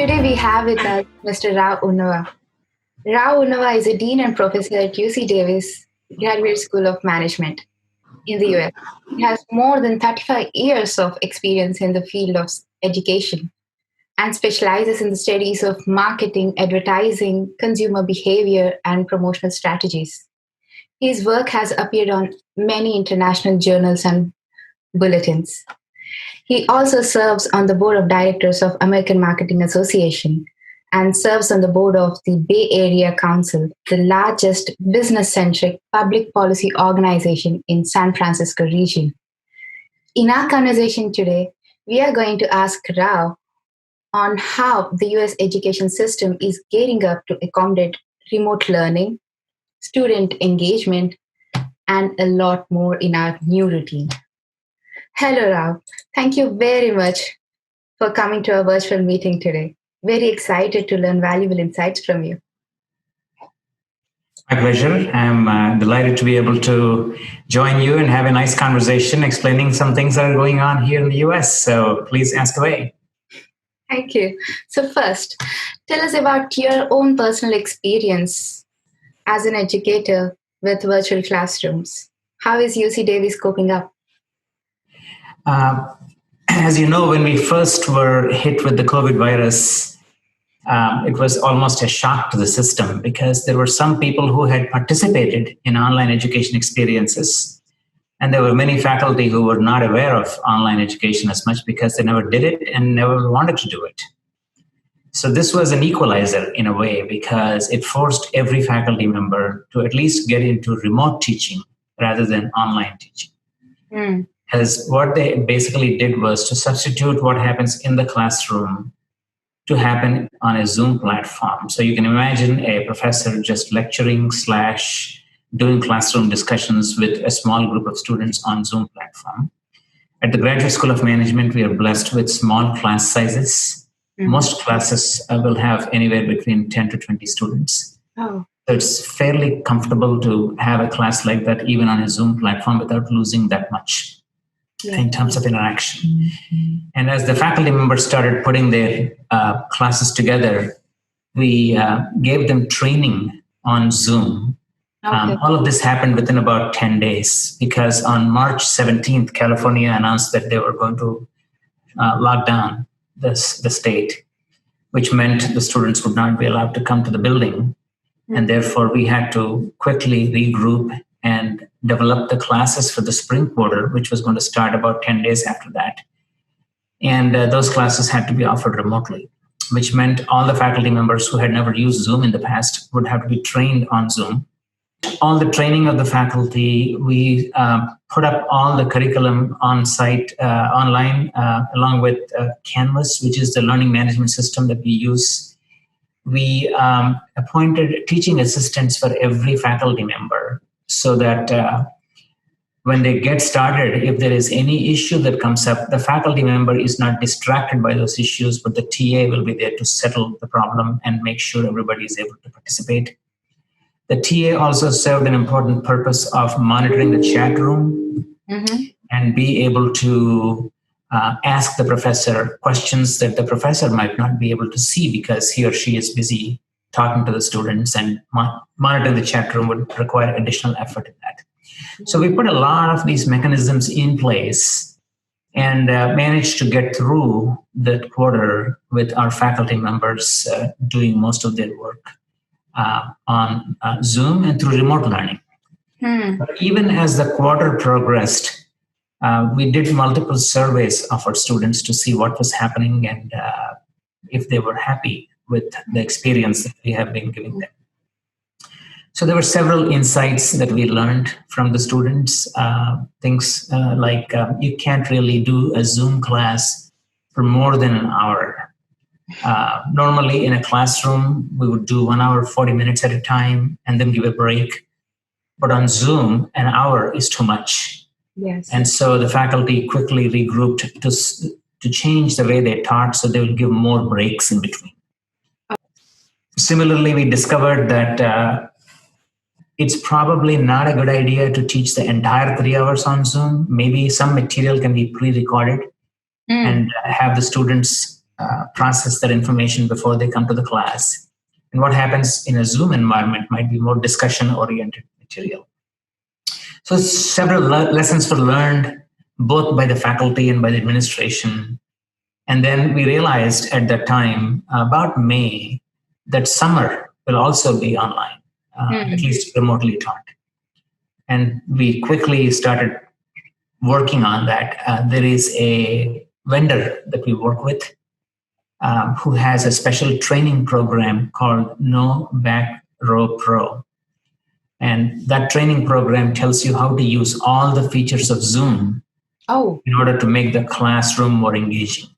Today we have with us Mr. Rao Unnava. Rao Unnava is a dean and professor at UC Davis Graduate School of Management in the US. He has more than 35 years of experience in the field of education and specializes in the studies of marketing, advertising, consumer behavior, and promotional strategies. His work has appeared on many international journals and bulletins. He also serves on the board of directors of American Marketing Association and serves on the board of the Bay Area Council, the largest business-centric public policy organization in San Francisco region. In our conversation today, we are going to ask Rao on how the US education system is gearing up to accommodate remote learning, student engagement, and a lot more in our new routine. Hello, Rao. Thank you very much for coming to our virtual meeting today. Very excited to learn valuable insights from you. My pleasure. I'm delighted to be able to join you and have a nice conversation explaining some things that are going on here in the US. So please ask away. Thank you. So first, tell us about your own personal experience as an educator with virtual classrooms. How is UC Davis coping up? As you know, when we first were hit with the COVID virus, it was almost a shock to the system because there were some people who had participated in online education experiences, and there were many faculty who were not aware of online education as much because they never did it and never wanted to do it. So this was an equalizer in a way because it forced every faculty member to at least get into remote teaching rather than online teaching. Because what they basically did was to substitute what happens in the classroom to happen on a Zoom platform. So you can imagine a professor just lecturing / doing classroom discussions with a small group of students on Zoom platform. At the Graduate School of Management, we are blessed with small class sizes. Most classes will have anywhere between 10 to 20 students. Oh. So it's fairly comfortable to have a class like that even on a Zoom platform without losing that much in terms of interaction. And as the faculty members started putting their classes together, we gave them training on Zoom. All of this happened within about 10 days because on March 17th, California announced that they were going to lock down the state, which meant the students would not be allowed to come to the building. And therefore, we had to quickly regroup and develop the classes for the spring quarter, which was going to start about 10 days after that. And those classes had to be offered remotely, which meant all the faculty members who had never used Zoom in the past would have to be trained on Zoom. All the training of the faculty, we put up all the curriculum on site, online, along with Canvas, which is the learning management system that we use. We appointed teaching assistants for every faculty member so that when they get started, if there is any issue that comes up, the faculty member is not distracted by those issues, but the TA will be there to settle the problem and make sure everybody is able to participate. The TA also served an important purpose of monitoring the chat room and be able to ask the professor questions that the professor might not be able to see because he or she is busy talking to the students, and monitoring the chat room would require additional effort in that. So we put a lot of these mechanisms in place and managed to get through that quarter with our faculty members doing most of their work on Zoom and through remote learning. But even as the quarter progressed, we did multiple surveys of our students to see what was happening and if they were happy with the experience that we have been giving them. So there were several insights that we learned from the students. Things like you can't really do a Zoom class for more than an hour. Normally in a classroom, we would do 1 hour, 40 minutes at a time and then give a break. But on Zoom, an hour is too much. Yes. And so the faculty quickly regrouped to change the way they taught so they would give more breaks in between. Similarly, we discovered that it's probably not a good idea to teach the entire 3 hours on Zoom. Maybe some material can be pre-recorded and have the students process that information before they come to the class. And what happens in a Zoom environment might be more discussion-oriented material. So several lessons were learned both by the faculty and by the administration. And then we realized at that time, about May, that summer will also be online, at least remotely taught. And we quickly started working on that. There is a vendor that we work with who has a special training program called No Back Row Pro. And that training program tells you how to use all the features of Zoom in order to make the classroom more engaging.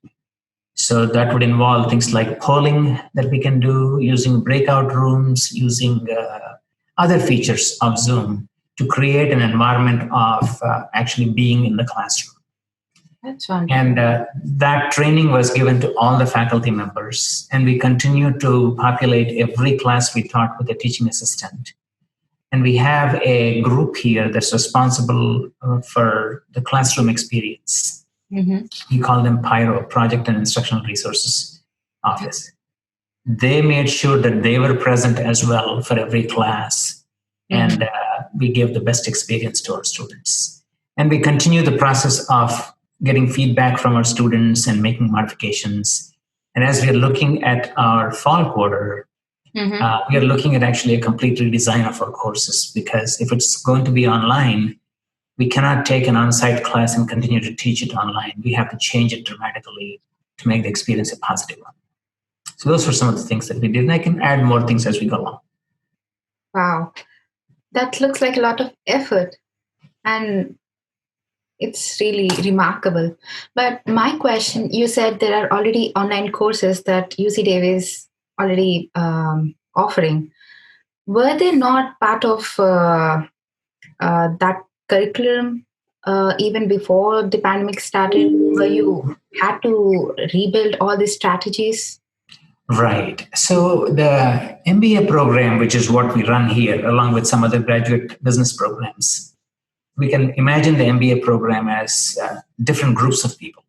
So that would involve things like polling that we can do, using breakout rooms, using other features of Zoom to create an environment of actually being in the classroom. That's wonderful. And that training was given to all the faculty members. And we continue to populate every class we taught with a teaching assistant. And we have a group here that's responsible for the classroom experience. We call them PIRO, Project and Instructional Resources Office. They made sure that they were present as well for every class. And we gave the best experience to our students. And we continue the process of getting feedback from our students and making modifications. And as we are looking at our fall quarter, we are looking at actually a complete redesign of our courses, because if it's going to be online, we cannot take an on-site class and continue to teach it online. We have to change it dramatically to make the experience a positive one. So those were some of the things that we did, and I can add more things as we go along. Wow. That looks like a lot of effort, and it's really remarkable. But my question, you said there are already online courses that UC Davis already offering. Were they not part of that curriculum even before the pandemic started, where you had to rebuild all these strategies? Right. So the MBA program, which is what we run here, along with some other graduate business programs, we can imagine the MBA program as different groups of people.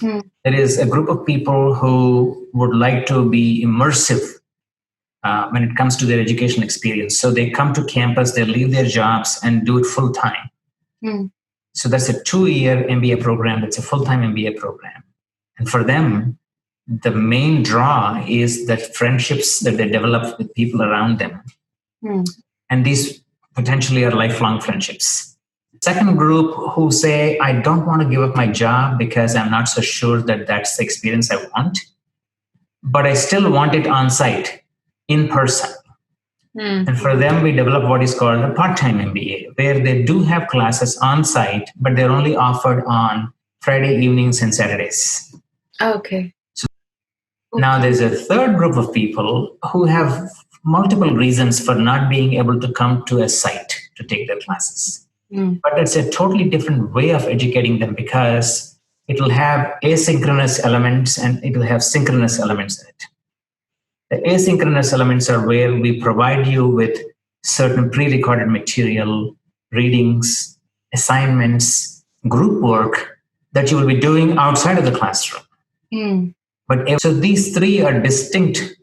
There is a group of people who would like to be immersive when it comes to their education experience. So they come to campus, they leave their jobs and do it full time. So that's a 2-year MBA program. That's a full-time MBA program. And for them, the main draw is that friendships that they develop with people around them. And these potentially are lifelong friendships. Second group who say, I don't want to give up my job because I'm not so sure that that's the experience I want, but I still want it on site, in person. And for them, we develop what is called a part-time MBA, where they do have classes on site, but they're only offered on Friday evenings and Saturdays. Okay. So now there's a third group of people who have multiple reasons for not being able to come to a site to take their classes. But it's a totally different way of educating them, because it will have asynchronous elements and it will have synchronous elements in it. The asynchronous elements are where we provide you with certain pre-recorded material, readings, assignments, group work that you will be doing outside of the classroom. But so these three are distinct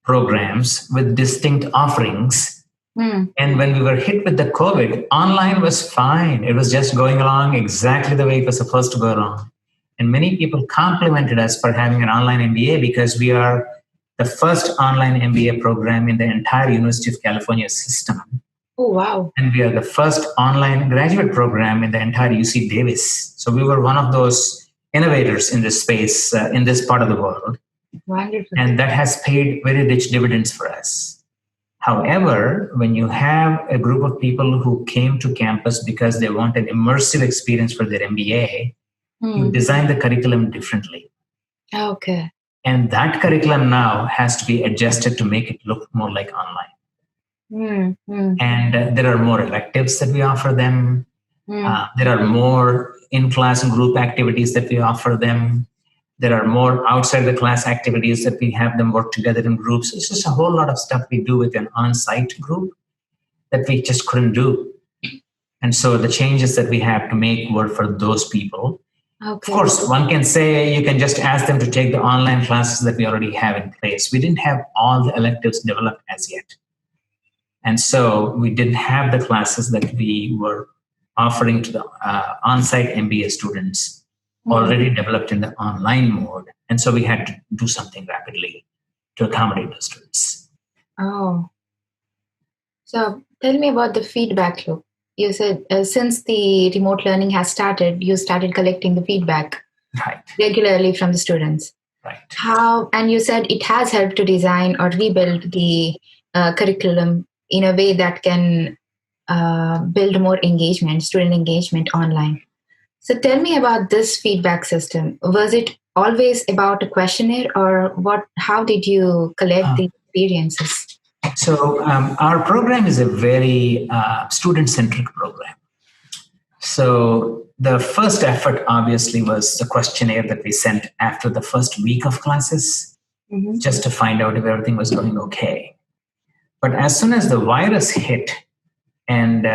programs with distinct offerings. And when we were hit with the COVID, online was fine. It was just going along exactly the way it was supposed to go along. And many people complimented us for having an online MBA, because we are the first online MBA program in the entire University of California system. Oh, wow. And we are the first online graduate program in the entire UC Davis. So we were one of those innovators in this space, in this part of the world. Wonderful. And that has paid very rich dividends for us. However, when you have a group of people who came to campus because they want an immersive experience for their MBA, you design the curriculum differently. Okay. And that curriculum now has to be adjusted to make it look more like online. And there are more electives that we offer them. There are more in-class and group activities that we offer them. There are more outside the class activities that we have them work together in groups. It's just a whole lot of stuff we do with an on-site group that we just couldn't do. And so the changes that we have to make were for those people. Of Okay. course, one can say you can just ask them to take the online classes that we already have in place. We didn't have all the electives developed as yet. And so we didn't have the classes that we were offering to the on-site MBA students already developed in the online mode. And so we had to do something rapidly to accommodate those students. Oh. So tell me about the feedback loop. You said since the remote learning has started, you started collecting the feedback Right. regularly from the students. Right. How, and you said it has helped to design or rebuild the curriculum in a way that can build more engagement, student engagement online. So tell me about this feedback system. Was it always about a questionnaire, or what? How did you collect the experiences? So our program is a very student-centric program. So the first effort obviously was the questionnaire that we sent after the first week of classes, just to find out if everything was going okay. But as soon as the virus hit and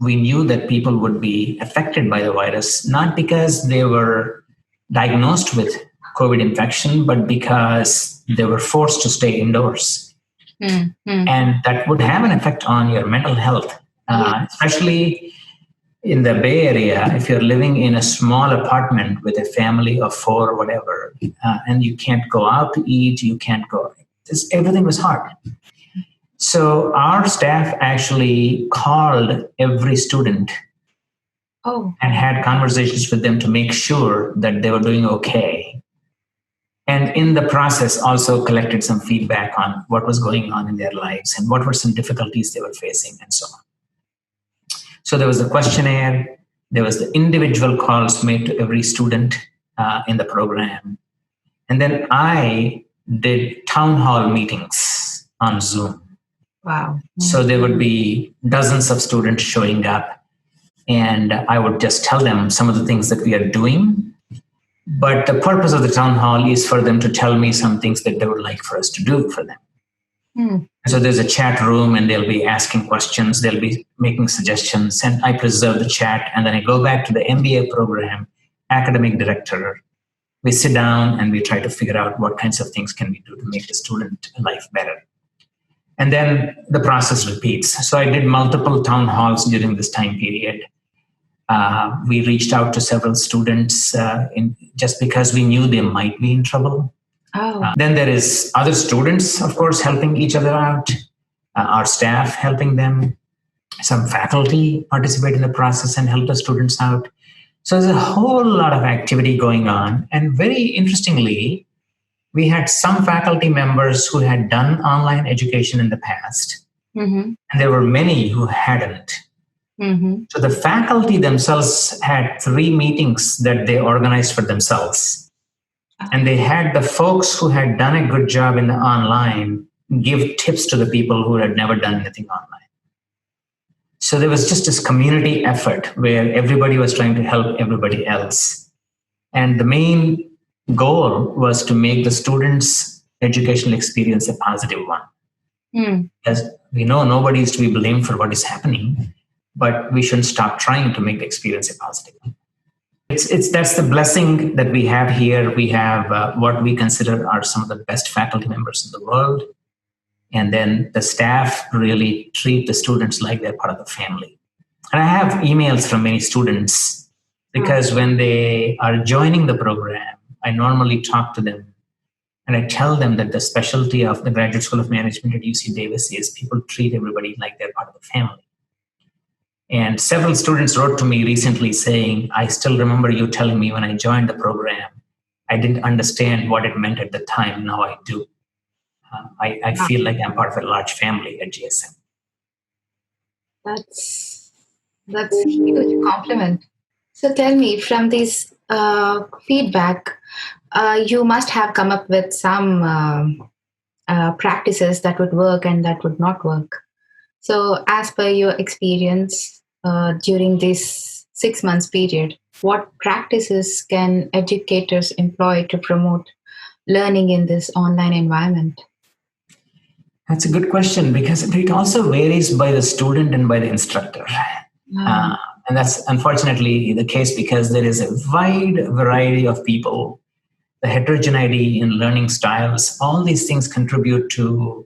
we knew that people would be affected by the virus, not because they were diagnosed with COVID infection, but because they were forced to stay indoors. And that would have an effect on your mental health, especially in the Bay Area. If you're living in a small apartment with a family of 4 or whatever, and you can't go out to eat, you can't go, everything was hard. So our staff actually called every student and had conversations with them to make sure that they were doing okay. And in the process, also collected some feedback on what was going on in their lives and what were some difficulties they were facing and so on. So there was the questionnaire, there was the individual calls made to every student in the program. And then I did town hall meetings on Zoom. Wow. So there would be dozens of students showing up, and I would just tell them some of the things that we are doing. But the purpose of the town hall is for them to tell me some things that they would like for us to do for them. So there's a chat room, and they'll be asking questions, they'll be making suggestions, and I preserve the chat, and then I go back to the MBA program, academic director. We sit down and we try to figure out what kinds of things can we do to make the student life better. And then the process repeats. So I did multiple town halls during this time period. We reached out to several students just because we knew they might be in trouble. Then there is other students, of course, helping each other out, our staff helping them, some faculty participate in the process and help the students out. So there's a whole lot of activity going on. And very interestingly, we had some faculty members who had done online education in the past, and there were many who hadn't. So the faculty themselves had 3 meetings that they organized for themselves. And they had the folks who had done a good job in the online give tips to the people who had never done anything online. So there was just this community effort where everybody was trying to help everybody else. And the main goal was to make the students' educational experience a positive one. As we know, nobody is to be blamed for what is happening, but we shouldn't stop trying to make the experience a positive one. That's the blessing that we have here. We have what we consider are some of the best faculty members in the world. And then the staff really treat the students like they're part of the family. And I have emails from many students because when they are joining the program, I normally talk to them and I tell them that the specialty of the Graduate School of Management at UC Davis is people treat everybody like they're part of the family. And several students wrote to me recently saying, I still remember you telling me when I joined the program, I didn't understand what it meant at the time. Now I do. I feel like I'm part of a large family at GSM. That's a huge compliment. So tell me, from this feedback, you must have come up with some practices that would work and that would not work. So as per your experience during this 6 months period, what practices can educators employ to promote learning in this online environment? That's a good question because it also varies by the student and by the instructor. And that's unfortunately the case because there is a wide variety of people, the heterogeneity in learning styles, all these things contribute to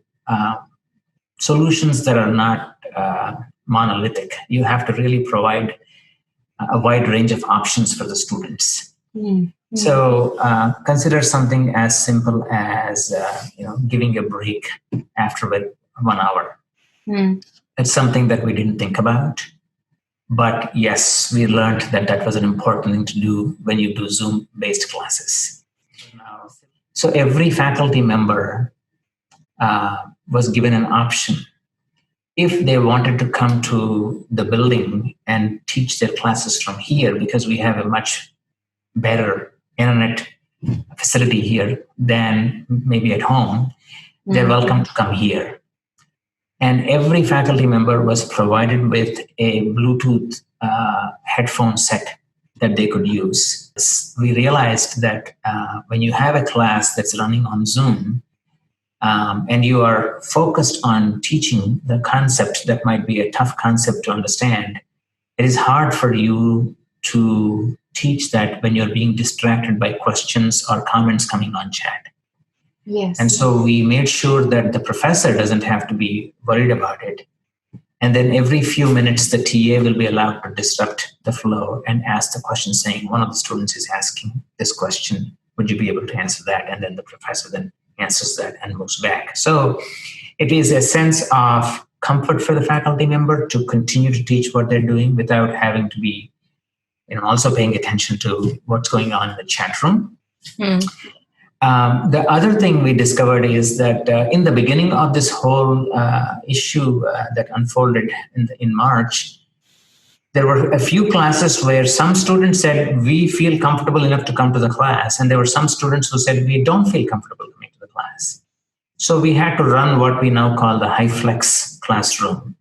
solutions that are not monolithic. You have to really provide a wide range of options for the students. So consider something as simple as giving a break after 1 hour. It's something that we didn't think about, but yes, we learned that that was an important thing to do when you do Zoom-based classes. So every faculty member was given an option. If they wanted to come to the building and teach their classes from here, because we have a much better internet facility here than maybe at home, they're welcome to come here. And every faculty member was provided with a Bluetooth headphone set that they could use. We realized that when you have a class that's running on Zoom, and you are focused on teaching the concept that might be a tough concept to understand, it is hard for you to teach that when you're being distracted by questions or comments coming on chat. Yes. And so we made sure that the professor doesn't have to be worried about it. And then every few minutes, the TA will be allowed to disrupt the flow and ask the question saying, one of the students is asking this question, would you be able to answer that? And then the professor then answers that and moves back. So it is a sense of comfort for the faculty member to continue to teach what they're doing without having to be also paying attention to what's going on in the chat room. The other thing we discovered is that in the beginning of this whole issue that unfolded in March, there were a few classes where some students said, we feel comfortable enough to come to the class. And there were some students who said, we don't feel comfortable coming to the class. So we had to run what we now call the HyFlex classroom,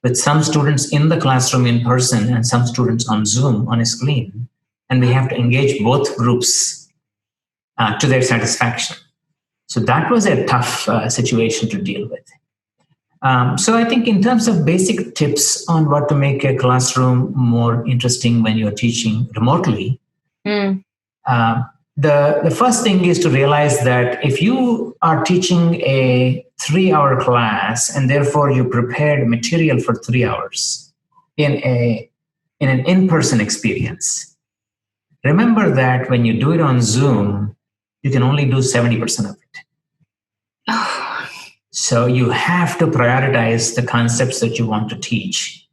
with some students in the classroom in person and some students on Zoom on a screen. And we have to engage both groups to their satisfaction. So that was a tough situation to deal with. So I think in terms of basic tips on what to make a classroom more interesting when you're teaching remotely, the first thing is to realize that if you are teaching a 3-hour class and therefore you prepared material for 3 hours in an in-person experience, remember that when you do it on Zoom, you can only do 70% of it. So you have to prioritize the concepts that you want to teach,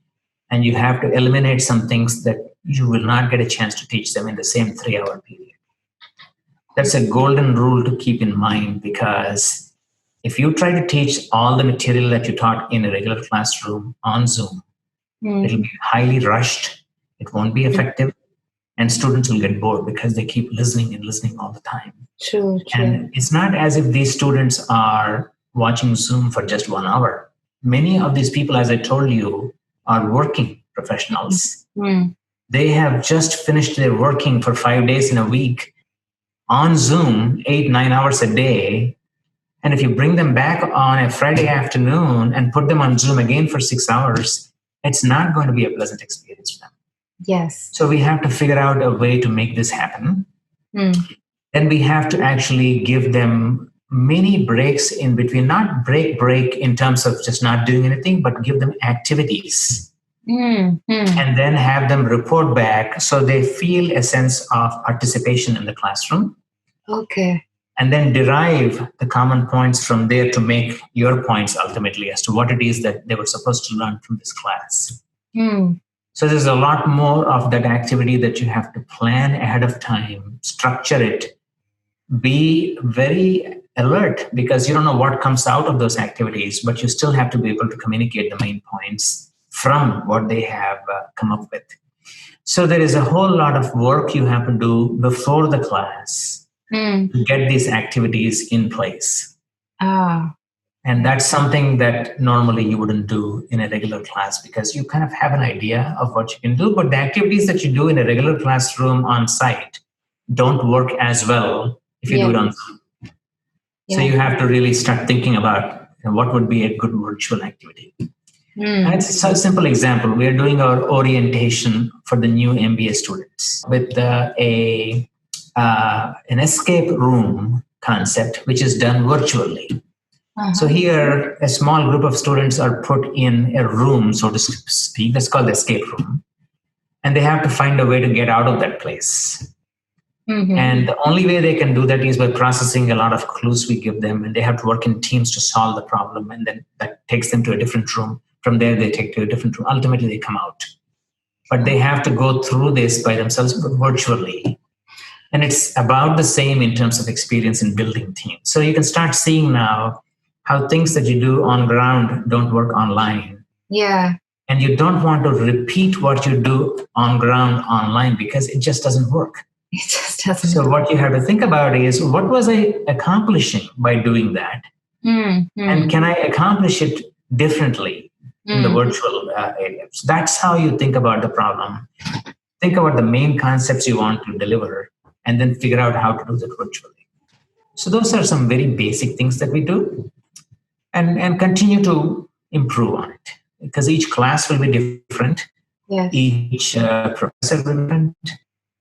and you have to eliminate some things that you will not get a chance to teach them in the same 3-hour period. That's a golden rule to keep in mind, because if you try to teach all the material that you taught in a regular classroom on Zoom, it'll be highly rushed, it won't be effective, and students will get bored because they keep listening and listening all the time. True. And it's not as if these students are watching Zoom for just 1 hour. Many of these people, as I told you, are working professionals. They have just finished their working for 5 days in a week on Zoom, 8-9 hours a day. And if you bring them back on a Friday afternoon and put them on Zoom again for 6 hours, it's not going to be a pleasant experience for them. Yes. So we have to figure out a way to make this happen. Then we have to actually give them many breaks in between, not break in terms of just not doing anything, but give them activities. And then have them report back so they feel a sense of participation in the classroom. Okay. And then derive the common points from there to make your points ultimately as to what it is that they were supposed to learn from this class. So there's a lot more of that activity that you have to plan ahead of time, structure it, be very alert, because you don't know what comes out of those activities, but you still have to be able to communicate the main points from what they have come up with. So there is a whole lot of work you have to do before the class to get these activities in place. And that's something that normally you wouldn't do in a regular class, because you kind of have an idea of what you can do, but the activities that you do in a regular classroom on site don't work as well if you do it on Zoom. So you have to really start thinking about what would be a good virtual activity. Mm. It's a simple example. We are doing our orientation for the new MBA students with an escape room concept, which is done virtually. Uh-huh. So here, a small group of students are put in a room, so to speak. That's called the escape room. And they have to find a way to get out of that place. Mm-hmm. And the only way they can do that is by processing a lot of clues we give them. And they have to work in teams to solve the problem. And then that takes them to a different room. From there, they take to a different room. Ultimately, they come out. But they have to go through this by themselves, but virtually. And it's about the same in terms of experience in building teams. So you can start seeing now how things that you do on ground don't work online. Yeah. And you don't want to repeat what you do on ground online because it just doesn't work. It just doesn't. So what you have to think about is, what was I accomplishing by doing that? Mm-hmm. And can I accomplish it differently in the virtual area? So that's how you think about the problem. Think about the main concepts you want to deliver and then figure out how to do that virtually. So those are some very basic things that we do, and continue to improve on it, because each class will be different. Yes. Each professor will be different.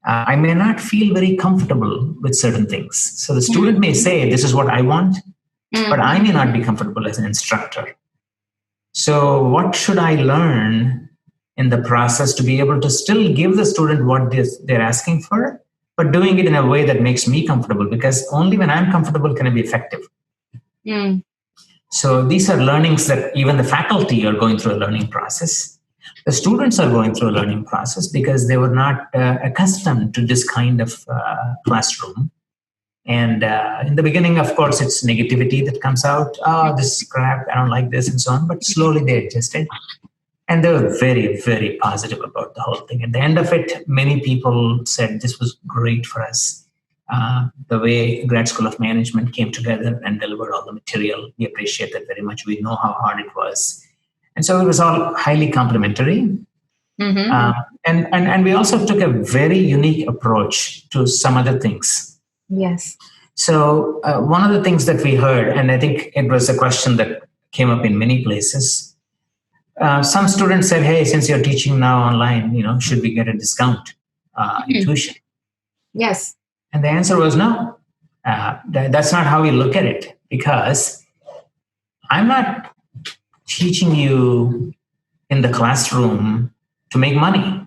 I may not feel very comfortable with certain things. So the student may say, this is what I want, but I may not be comfortable as an instructor. So what should I learn in the process to be able to still give the student what they're asking for, but doing it in a way that makes me comfortable, because only when I'm comfortable can I be effective. Mm. So these are learnings that even the faculty are going through a learning process. The students are going through a learning process because they were not accustomed to this kind of classroom. And in the beginning, of course, it's negativity that comes out. Oh, this is crap. I don't like this and so on. But slowly they adjusted. And they were very, very positive about the whole thing. At the end of it, many people said this was great for us. The way Grad School of Management came together and delivered all the material, we appreciate that very much. We know how hard it was. And so it was all highly complementary. Mm-hmm. And we also took a very unique approach to some other things. Yes. So one of the things that we heard, and I think it was a question that came up in many places, some students said, hey, since you're teaching now online, should we get a discount in tuition? Yes. And the answer was no. That's not how we look at it, because I'm not teaching you in the classroom to make money.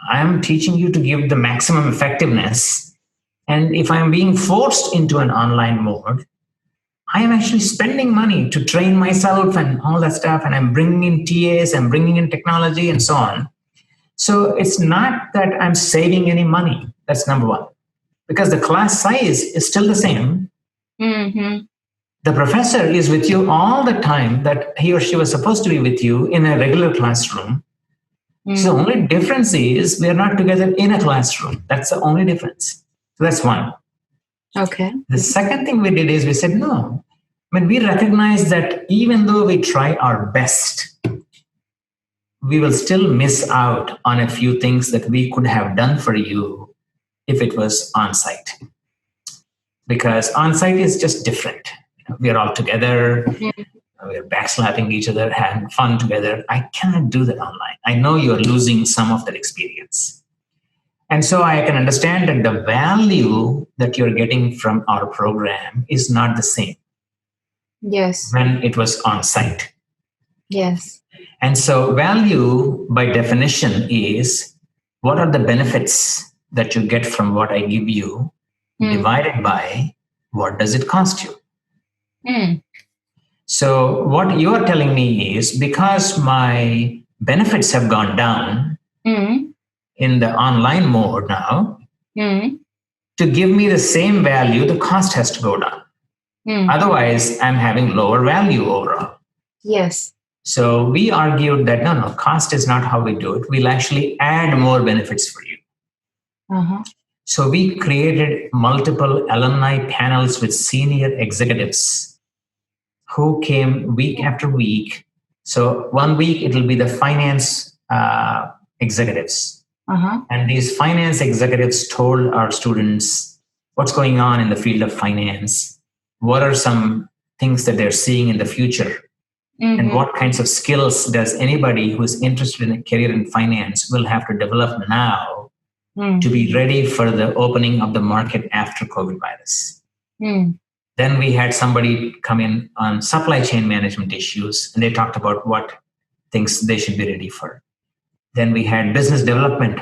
I'm teaching you to give the maximum effectiveness. And if I'm being forced into an online mode, I am actually spending money to train myself and all that stuff. And I'm bringing in TAs, I'm bringing in technology and so on. So it's not that I'm saving any money. That's number one. Because the class size is still the same. Mm-hmm. The professor is with you all the time that he or she was supposed to be with you in a regular classroom. Mm-hmm. So the only difference is we are not together in a classroom. That's the only difference. So that's one. Okay. The second thing we did is we said, no. We recognize that even though we try our best, we will still miss out on a few things that we could have done for you if it was on-site. Because on-site is just different. We are all together. We're backslapping each other, having fun together. I cannot do that online. I know you're losing some of that experience. And so I can understand that the value that you're getting from our program is not the same. Yes. When it was on-site. Yes. And so value, by definition, is what are the benefits that you get from what I give you divided by what does it cost you. So what you're telling me is, because my benefits have gone down in the online mode now, to give me the same value, the cost has to go down. Otherwise, I'm having lower value overall. Yes. So we argued that no, cost is not how we do it. We'll actually add more benefits for you. Uh-huh. So we created multiple alumni panels with senior executives who came week after week. So 1 week, it will be the finance executives. Uh-huh. And these finance executives told our students what's going on in the field of finance. What are some things that they're seeing in the future? And what kinds of skills does anybody who's interested in a career in finance will have to develop now to be ready for the opening of the market after COVID virus? Then we had somebody come in on supply chain management issues, and they talked about what things they should be ready for. Then we had business development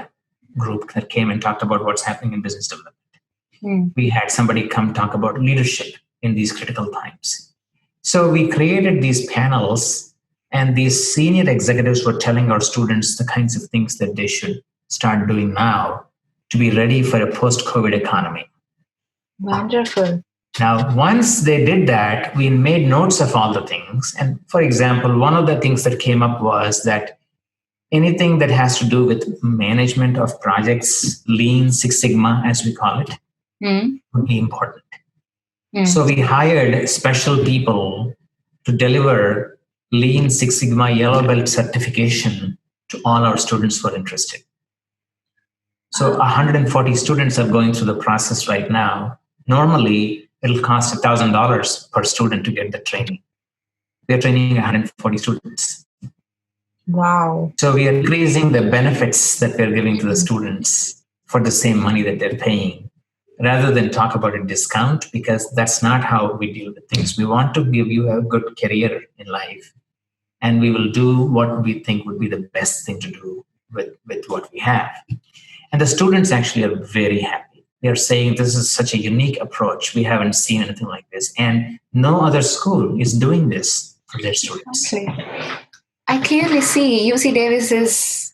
group that came and talked about what's happening in business development. We had somebody come talk about leadership in these critical times. So we created these panels, and these senior executives were telling our students the kinds of things that they should start doing now to be ready for a post-COVID economy. Wonderful. Now, once they did that, we made notes of all the things. And for example, one of the things that came up was that anything that has to do with management of projects, Lean Six Sigma, as we call it, would be important. So we hired special people to deliver Lean Six Sigma Yellow Belt certification to all our students who are interested. So 140 students are going through the process right now. Normally, it'll cost $1,000 per student to get the training. We're training 140 students. Wow. So we are increasing the benefits that we're giving to the students for the same money that they're paying, rather than talk about a discount, because that's not how we deal with things. We want to give you a good career in life, and we will do what we think would be the best thing to do with what we have. And the students actually are very happy. They're saying this is such a unique approach. We haven't seen anything like this. And no other school is doing this for their students. Okay. I clearly see UC Davis is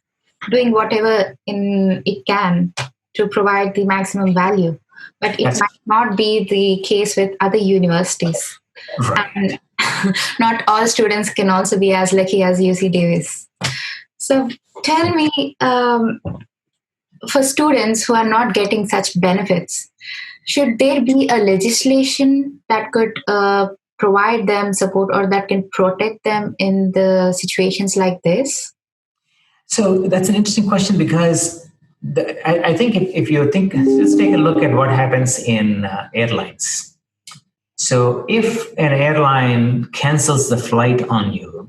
doing whatever it can to provide the maximum value. But it might not be the case with other universities. Right. And not all students can also be as lucky as UC Davis. So tell me, for students who are not getting such benefits, should there be a legislation that could provide them support or that can protect them in the situations like this? So that's an interesting question, because I think if you think, let's take a look at what happens in airlines. So if an airline cancels the flight on you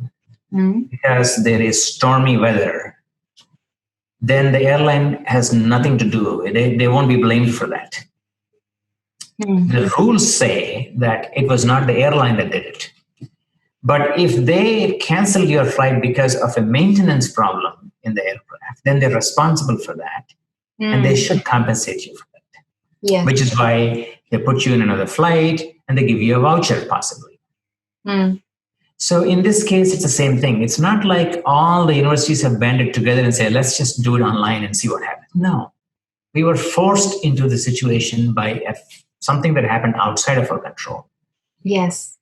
because there is stormy weather, then the airline has nothing to do. They won't be blamed for that. The rules say that it was not the airline that did it. But if they cancel your flight because of a maintenance problem in the aircraft, then they're responsible for that. And they should compensate you for that. Yeah. Which is why they put you in another flight and they give you a voucher possibly. So in this case, it's the same thing. It's not like all the universities have banded together and say, let's just do it online and see what happens. No, we were forced into the situation by something that happened outside of our control. Yes.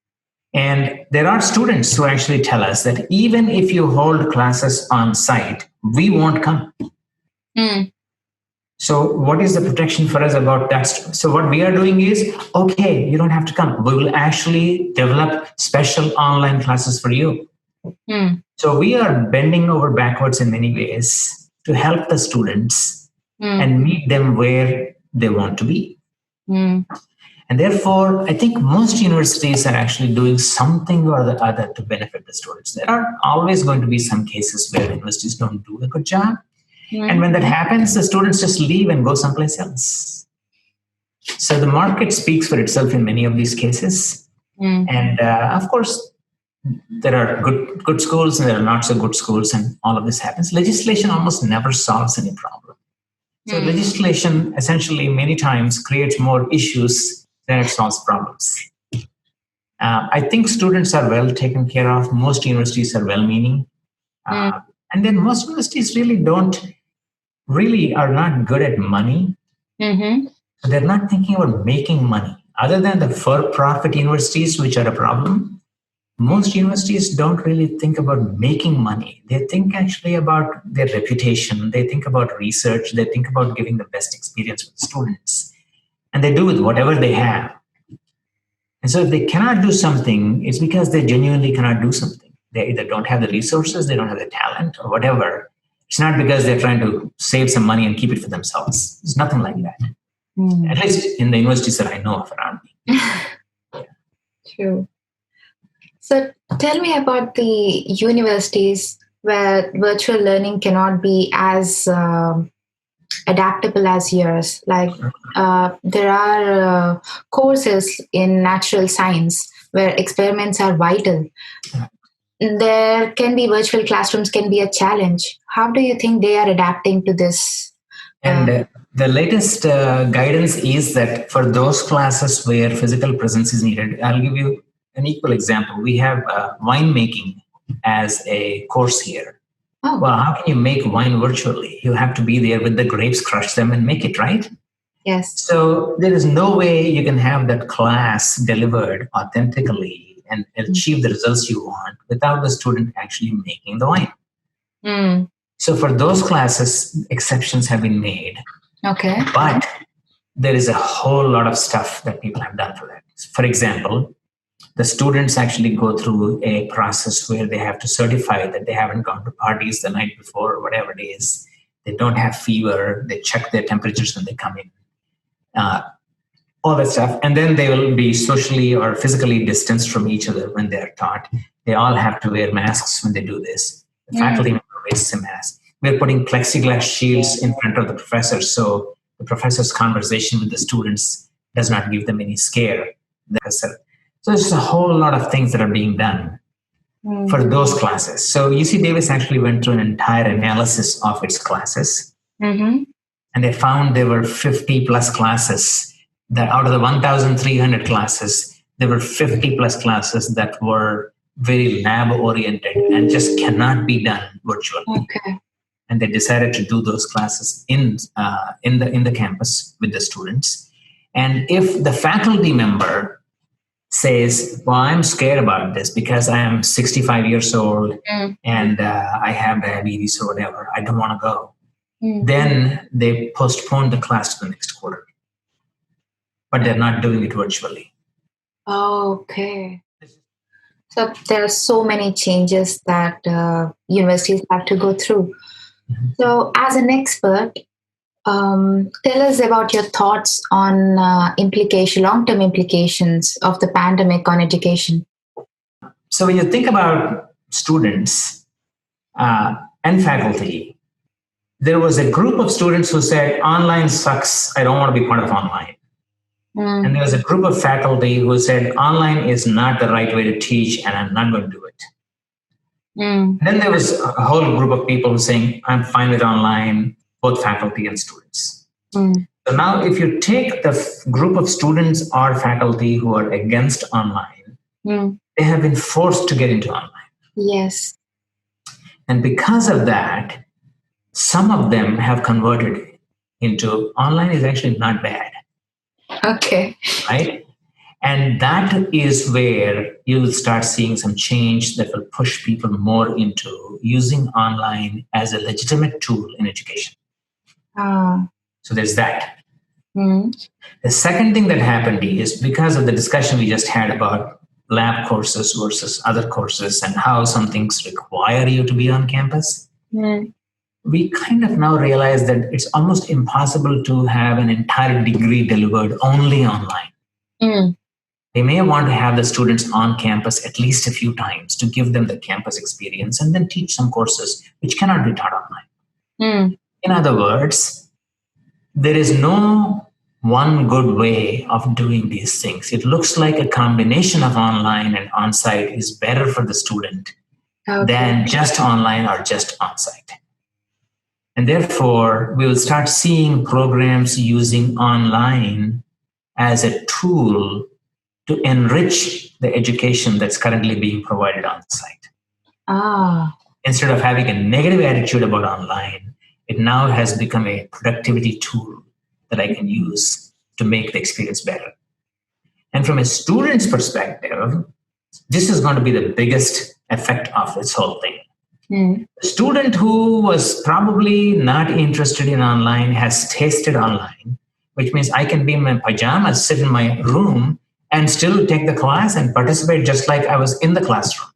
And there are students who actually tell us that even if you hold classes on site, we won't come. So what is the protection for us about that? So what we are doing is, okay, you don't have to come. We will actually develop special online classes for you. So we are bending over backwards in many ways to help the students and meet them where they want to be. And therefore, I think most universities are actually doing something or the other to benefit the students. There are always going to be some cases where universities don't do a good job. And when that happens, the students just leave and go someplace else. So the market speaks for itself in many of these cases. And of course, there are good schools and there are not so good schools, and all of this happens. Legislation almost never solves any problem. So legislation essentially many times creates more issues than it solves problems. I think students are well taken care of. Most universities are well-meaning. And then most universities really are not good at money. So they're not thinking about making money. Other than the for-profit universities, which are a problem, most universities don't really think about making money. They think actually about their reputation. They think about research. They think about giving the best experience for the students. And they do with whatever they have. And so if they cannot do something, it's because they genuinely cannot do something. They either don't have the resources, they don't have the talent, or whatever. It's not because they're trying to save some money and keep it for themselves. It's nothing like that. At least in the universities that I know of around me. True. So tell me about the universities where virtual learning cannot be as adaptable as yours. Like there are courses in natural science where experiments are vital. There can be virtual classrooms can be a challenge. How do you think they are adapting to this? And the latest guidance is that for those classes where physical presence is needed, I'll give you an equal example. We have winemaking as a course here. Oh, Well, how can you make wine virtually? You have to be there with the grapes, crush them, and make it, right? yes. So there is no way you can have that class delivered authentically and achieve the results you want without the student actually making the wine. Mm. So for those classes, exceptions have been made. Okay. But there is a whole lot of stuff that people have done for that. For example, the students actually go through a process where they have to certify that they haven't gone to parties the night before or whatever it is. They don't have fever. They check their temperatures when they come in. All that stuff. And then they will be socially or physically distanced from each other when they're taught. They all have to wear masks when they do this. The faculty member wears a mask. We're putting plexiglass shields in front of the professors so the professor's conversation with the students does not give them any scare. So there's a whole lot of things that are being done for those classes. So UC Davis actually went through an entire analysis of its classes. Mm-hmm. And they found there were 50 plus classes that out of the 1,300 classes, there were 50 plus classes that were very lab oriented and just cannot be done virtually. Okay. And they decided to do those classes in the campus with the students. And if the faculty member says, well, I'm scared about this because I am 65 years old and I have diabetes or whatever, I don't want to go. Then they postpone the class to the next quarter. But they're not doing it virtually. Okay. So there are so many changes that universities have to go through. Mm-hmm. So as an expert, tell us about your thoughts on long-term implications of the pandemic on education. So when you think about students and faculty, there was a group of students who said, online sucks, I don't want to be part of online. And there was a group of faculty who said, online is not the right way to teach and I'm not going to do it. Then there was a whole group of people who saying, I'm fine with online, both faculty and students. So now if you take the group of students or faculty who are against online, they have been forced to get into online. Yes. And because of that, some of them have converted into online is actually not bad. Okay. Right? And that is where you will start seeing some change that will push people more into using online as a legitimate tool in education. So there's that. The second thing that happened is because of the discussion we just had about lab courses versus other courses and how some things require you to be on campus, we kind of now realize that it's almost impossible to have an entire degree delivered only online. They may want to have the students on campus at least a few times to give them the campus experience and then teach some courses which cannot be taught online. In other words, there is no one good way of doing these things. It looks like a combination of online and on-site is better for the student than just online or just on-site. And therefore, we will start seeing programs using online as a tool to enrich the education that's currently being provided on site. Instead of having a negative attitude about online, it now has become a productivity tool that I can use to make the experience better. And from a student's perspective, this is going to be the biggest effect of this whole thing. The student who was probably not interested in online has tasted online, which means I can be in my pajamas, sit in my room, and still take the class and participate just like I was in the classroom.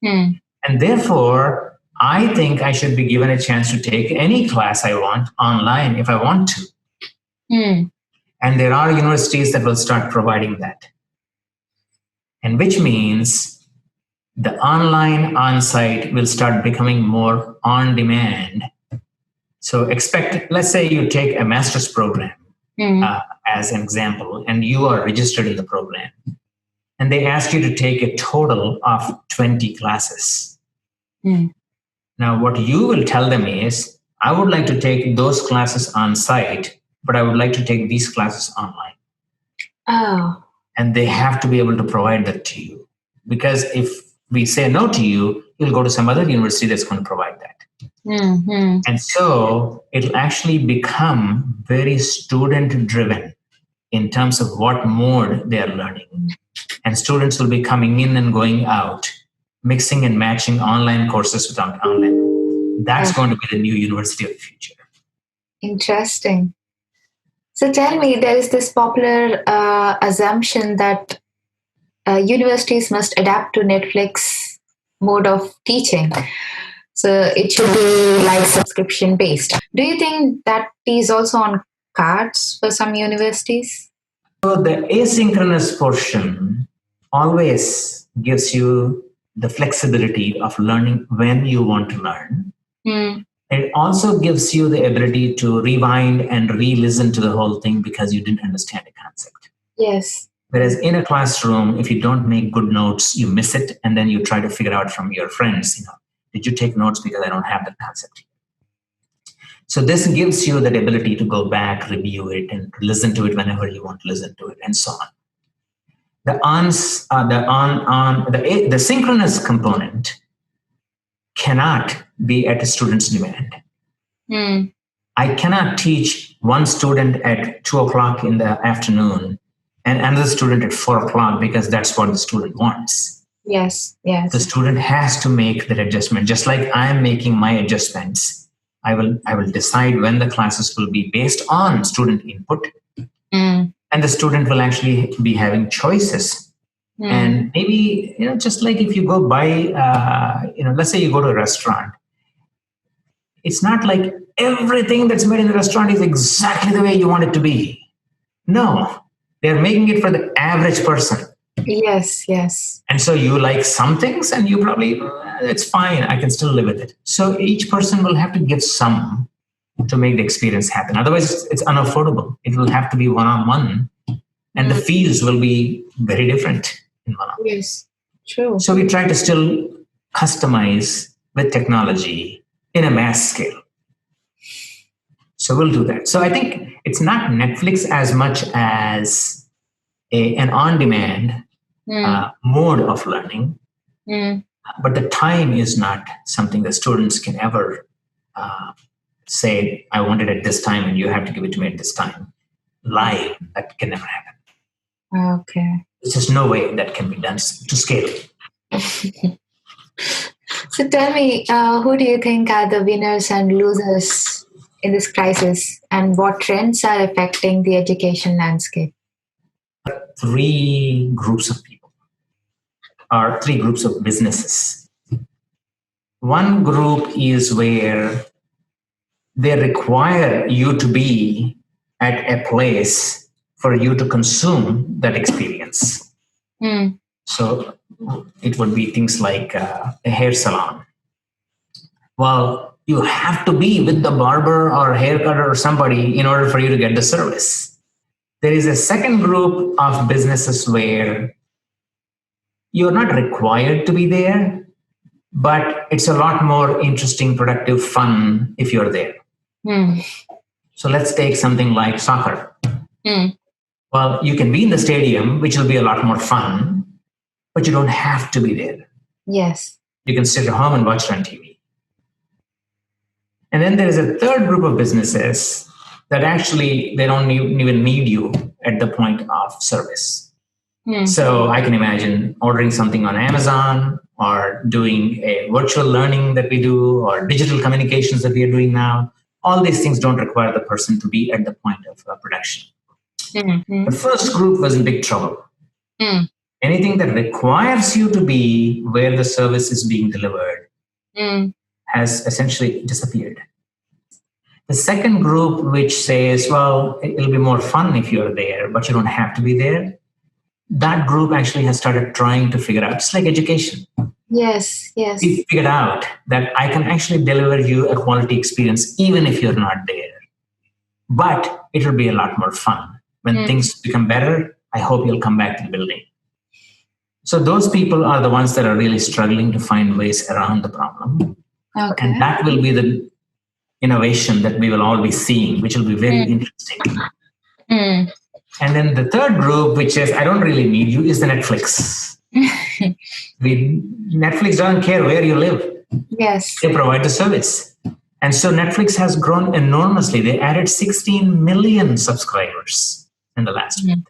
And therefore, I think I should be given a chance to take any class I want online if I want to. And there are universities that will start providing that. And which means the online on-site will start becoming more on-demand. So let's say you take a master's program as an example, and you are registered in the program, and they ask you to take a total of 20 classes. Now, what you will tell them is, I would like to take those classes on site, but I would like to take these classes online. Oh. And they have to be able to provide that to you. Because if we say no to you, you'll go to some other university that's going to provide that. And so it'll actually become very student driven in terms of what mode they are learning. And students will be coming in and going out, mixing and matching online courses with online. That's going to be the new university of the future. Interesting. So tell me, there is this popular assumption that universities must adapt to Netflix mode of teaching. So it should be like subscription based. Do you think that is also on cards for some universities? So the asynchronous portion always gives you the flexibility of learning when you want to learn. It also gives you the ability to rewind and re-listen to the whole thing because you didn't understand a concept. Yes. Whereas in a classroom, if you don't make good notes, you miss it, and then you try to figure out from your friends, did you take notes because I don't have that concept? So this gives you that ability to go back, review it, and listen to it whenever you want to listen to it, and so on. The synchronous component cannot be at a student's demand. I cannot teach one student at 2:00 in the afternoon and another student at 4:00 because that's what the student wants. Yes. The student has to make that adjustment. Just like I'm making my adjustments, I will decide when the classes will be based on student input. And the student will actually be having choices. And maybe, just like if you go buy, let's say you go to a restaurant, it's not like everything that's made in the restaurant is exactly the way you want it to be. No, they're making it for the average person. Yes. And so you like some things and you probably, it's fine, I can still live with it. So each person will have to give some to make the experience happen. Otherwise, it's unaffordable. It will have to be one-on-one. And the fees will be very different in one-on-one. Yes, true. So we try to still customize with technology in a mass scale. So we'll do that. So I think it's not Netflix as much as an on-demand mode of learning, but the time is not something that students can ever say, I want it at this time and you have to give it to me at this time. Live, that can never happen. Okay. There's just no way that can be done to scale. So tell me, who do you think are the winners and losers in this crisis, and what trends are affecting the education landscape? 3 groups of people, or 3 groups of businesses. One group is where they require you to be at a place for you to consume that experience. So it would be things like a hair salon. Well, you have to be with the barber or haircutter or somebody in order for you to get the service. There is a second group of businesses where you're not required to be there, but it's a lot more interesting, productive, fun if you're there. So let's take something like soccer. Well, you can be in the stadium, which will be a lot more fun, but you don't have to be there. Yes. You can sit at home and watch it on TV. And then there is a third group of businesses that actually, they don't even need you at the point of service. So I can imagine ordering something on Amazon, or doing a virtual learning that we do, or digital communications that we are doing now. All these things don't require the person to be at the point of production. The first group was in big trouble. Anything that requires you to be where the service is being delivered has essentially disappeared. The second group, which says, well, it'll be more fun if you're there, but you don't have to be there. that group actually has started trying to figure out, it's like education. Yes, yes. We figured out that I can actually deliver you a quality experience even if you're not there. But it will be a lot more fun. When things become better, I hope you'll come back to the building. So those people are the ones that are really struggling to find ways around the problem. Okay. And that will be the innovation that we will all be seeing, which will be very interesting. And then the third group, which is, I don't really need you, is the Netflix. Netflix doesn't care where you live. Yes. They provide the service. And so Netflix has grown enormously. They added 16 million subscribers in the last month.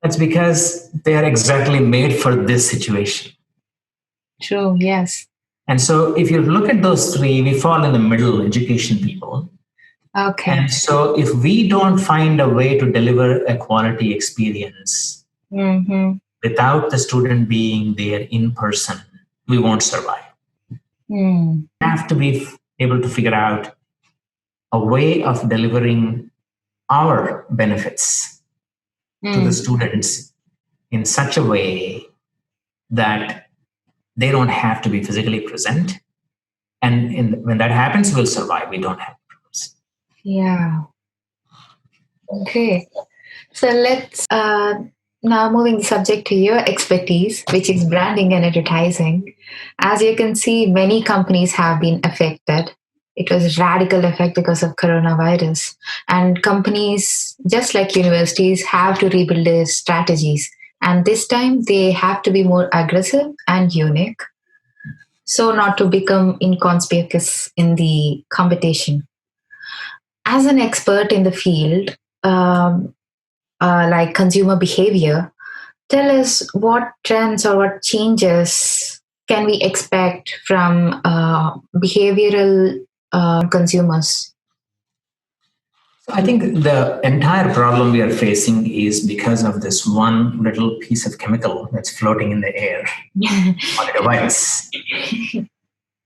That's because they are exactly made for this situation. True, yes. And so if you look at those three, we fall in the middle, education people. Okay. And so if we don't find a way to deliver a quality experience without the student being there in person, we won't survive. We have to be able to figure out a way of delivering our benefits to the students in such a way that they don't have to be physically present. And when that happens, we'll survive. We don't have problems. Yeah. Okay. So let's now moving the subject to your expertise, which is branding and advertising. As you can see, many companies have been affected. It was a radical effect because of coronavirus. And companies, just like universities, have to rebuild their strategies. And this time they have to be more aggressive and unique, so not to become inconspicuous in the competition. As an expert in the field, like consumer behavior, tell us what trends or what changes can we expect from behavioral consumers? I think the entire problem we are facing is because of this one little piece of chemical that's floating in the air on a device.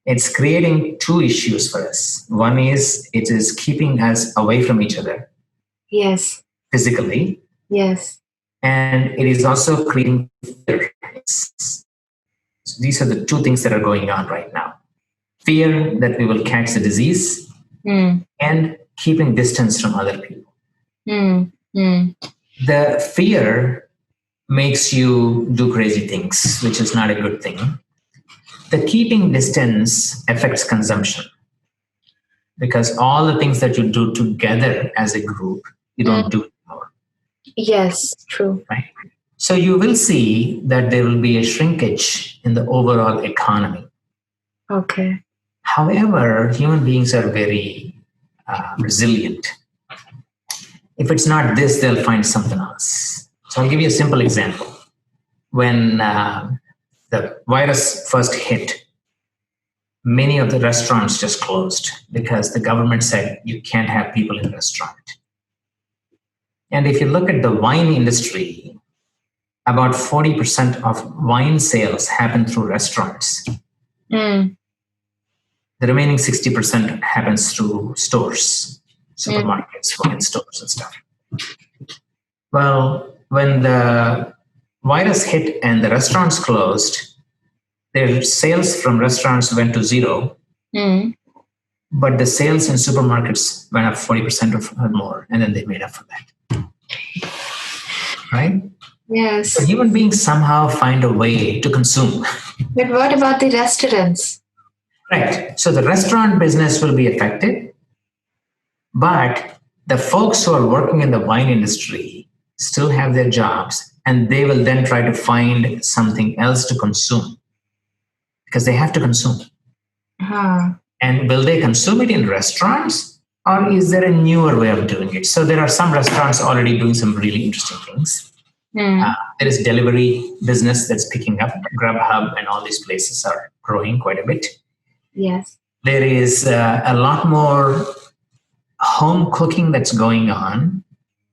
It's creating two issues for us. One is it is keeping us away from each other. Yes. Physically. Yes. And it is also creating fear. So these are the two things that are going on right now. Fear that we will catch the disease and keeping distance from other people. The fear makes you do crazy things, which is not a good thing. The keeping distance affects consumption because all the things that you do together as a group, you don't do anymore. Yes, true. Right? So you will see that there will be a shrinkage in the overall economy. Okay. However, human beings are very resilient. If it's not this, they'll find something else. So I'll give you a simple example. When the virus first hit, many of the restaurants just closed because the government said you can't have people in the restaurant. And if you look at the wine industry, about 40% of wine sales happen through restaurants. The remaining 60% happens through stores, supermarkets, wine stores and stuff. Well, when the virus hit and the restaurants closed, their sales from restaurants went to zero. But the sales in supermarkets went up 40% or more, and then they made up for that. Right? Yes. So human beings somehow find a way to consume. But what about the restaurants? Right. So the restaurant business will be affected, but the folks who are working in the wine industry still have their jobs, and they will then try to find something else to consume because they have to consume. And will they consume it in restaurants, or is there a newer way of doing it? So there are some restaurants already doing some really interesting things. There is delivery business that's picking up. Grubhub and all these places are growing quite a bit. Yes. There is a lot more home cooking that's going on,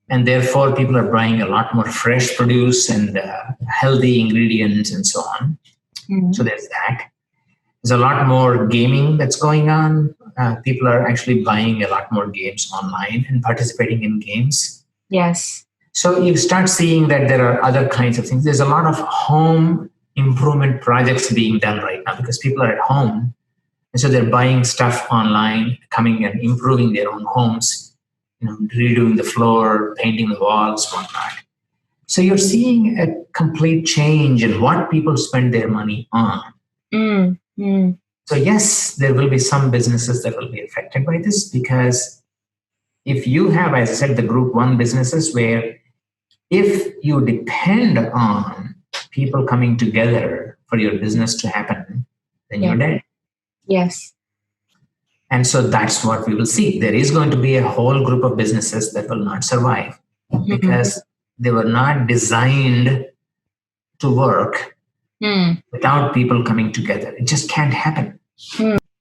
and therefore people are buying a lot more fresh produce and healthy ingredients and so on. So there's that. There's a lot more gaming that's going on. People are actually buying a lot more games online and participating in games. Yes. So you start seeing that there are other kinds of things. There's a lot of home improvement projects being done right now because people are at home. And so they're buying stuff online, coming and improving their own homes, redoing the floor, painting the walls, whatnot. So you're seeing a complete change in what people spend their money on. So yes, there will be some businesses that will be affected by this because if you have, as I said, the group one businesses where if you depend on people coming together for your business to happen, then you're dead. Yes. And so that's what we will see. There is going to be a whole group of businesses that will not survive because they were not designed to work without people coming together. It just can't happen.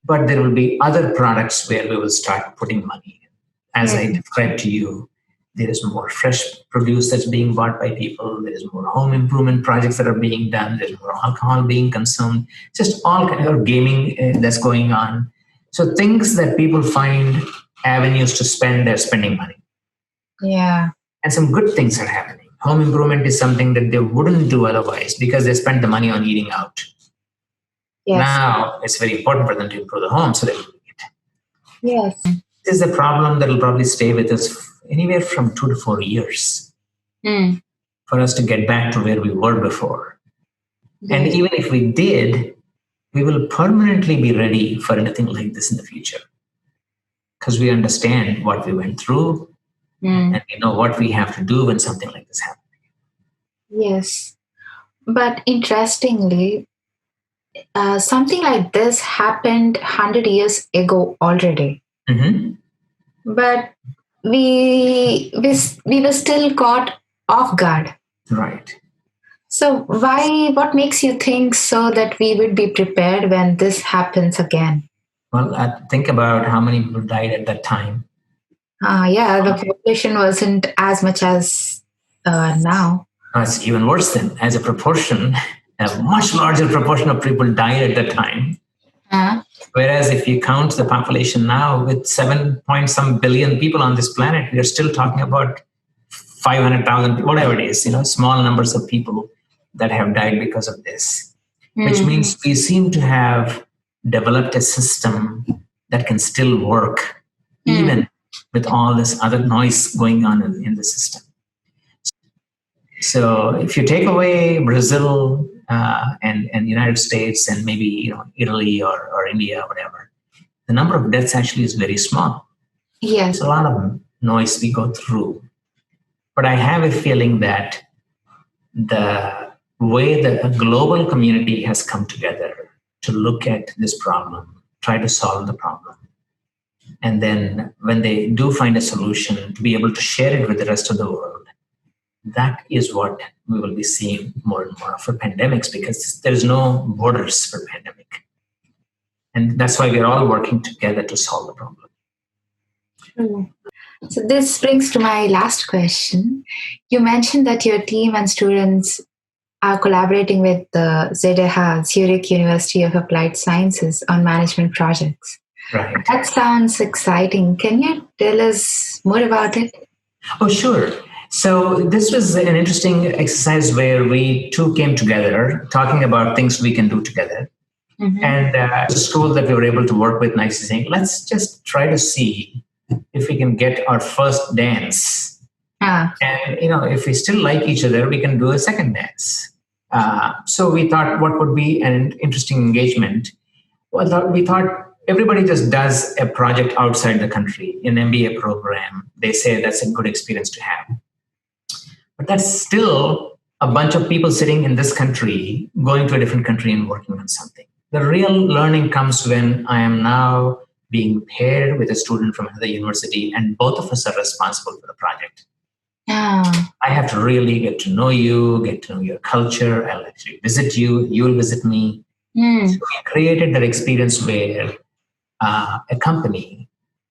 But there will be other products where we will start putting money in. As I described to you, there is more fresh produce that's being bought by people. There is more home improvement projects that are being done. There's more alcohol being consumed. Just all kind of gaming that's going on. So things that people find avenues to spend, they're spending money. Yeah. And some good things are happening. Home improvement is something that they wouldn't do otherwise because they spent the money on eating out. Yes. Now it's very important for them to improve the home, so they're doing it. Yes. This is a problem that will probably stay with us anywhere from 2 to 4 years for us to get back to where we were before. Yes. And even if we did, we will permanently be ready for anything like this in the future because we understand what we went through and we know what we have to do when something like this happens. Yes. But interestingly, something like this happened 100 years ago already. But we were still caught off guard. Right. So what makes you think so that we would be prepared when this happens again? Well, think about how many people died at that time. The population wasn't as much as now. It's even worse than as a proportion. A much larger proportion of people died at that time. Whereas if you count the population now with 7 billion people on this planet, we are still talking about 500,000, whatever it is, small numbers of people that have died because of this, which means we seem to have developed a system that can still work even with all this other noise going on in the system. So if you take away Brazil and United States and maybe Italy or India or whatever, the number of deaths actually is very small. Yes. It's a lot of noise we go through. But I have a feeling that the way that a global community has come together to look at this problem, try to solve the problem, and then when they do find a solution, to be able to share it with the rest of the world, that is what we will be seeing more and more for pandemics because there is no borders for pandemic. And that's why we're all working together to solve the problem. So this brings to my last question. You mentioned that your team and students are collaborating with the ZEHA, Zurich University of Applied Sciences, on management projects. Right. That sounds exciting. Can you tell us more about it? Oh, sure. So this was an interesting exercise where we two came together talking about things we can do together. And the school that we were able to work with nicely saying, let's just try to see if we can get our first dance. And, if we still like each other, we can do a second dance. So we thought what would be an interesting engagement. Well, we thought everybody just does a project outside the country, an MBA program. They say that's a good experience to have. But that's still a bunch of people sitting in this country, going to a different country and working on something. The real learning comes when I am now being paired with a student from another university and both of us are responsible for the project. I have to really get to know you, get to know your culture. I'll actually visit you, you'll visit me. So we created that experience where a company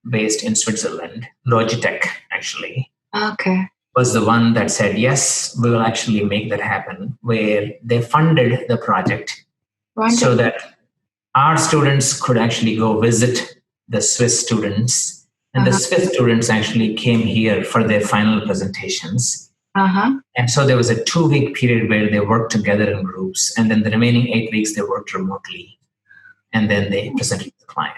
based in Switzerland, Logitech actually, was the one that said, yes, we will actually make that happen, where they funded the project so that our students could actually go visit the Swiss students. And the Swiss students actually came here for their final presentations. Uh-huh. And so there was a 2-week period where they worked together in groups, and then the remaining 8 weeks they worked remotely, and then they presented to the client.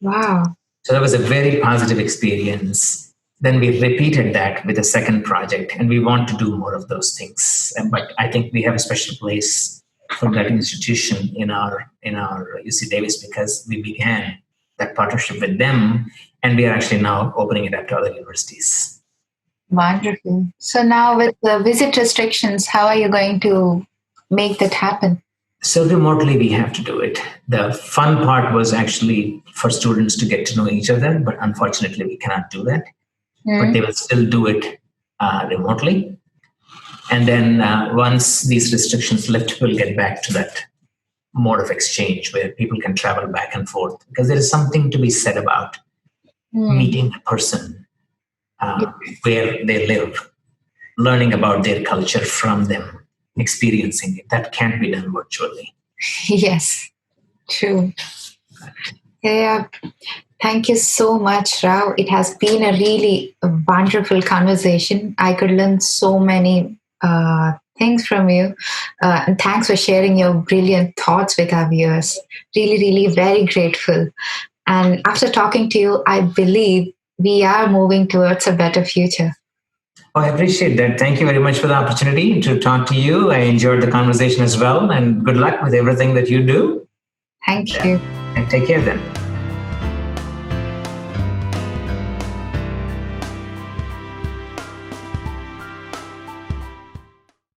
Wow. So that was a very positive experience. Then we repeated that with a second project, and we want to do more of those things. But I think we have a special place for that institution in our UC Davis, because we began that partnership with them, and we are actually now opening it up to other universities. Wonderful. So now with the visit restrictions, how are you going to make that happen? So remotely, we have to do it. The fun part was actually for students to get to know each other, but unfortunately, we cannot do that. But they will still do it remotely. And then once these restrictions lift, we'll get back to that mode of exchange where people can travel back and forth, because there is something to be said about meeting a person where they live, learning about their culture from them, experiencing it. That can't be done virtually. Yes, true. Yeah. Thank you so much, Rao. It has been a really wonderful conversation. I could learn so many things from you. And thanks for sharing your brilliant thoughts with our viewers. Really, really very grateful. And after talking to you, I believe we are moving towards a better future. Oh, I appreciate that. Thank you very much for the opportunity to talk to you. I enjoyed the conversation as well, and good luck with everything that you do. Thank you. And take care then.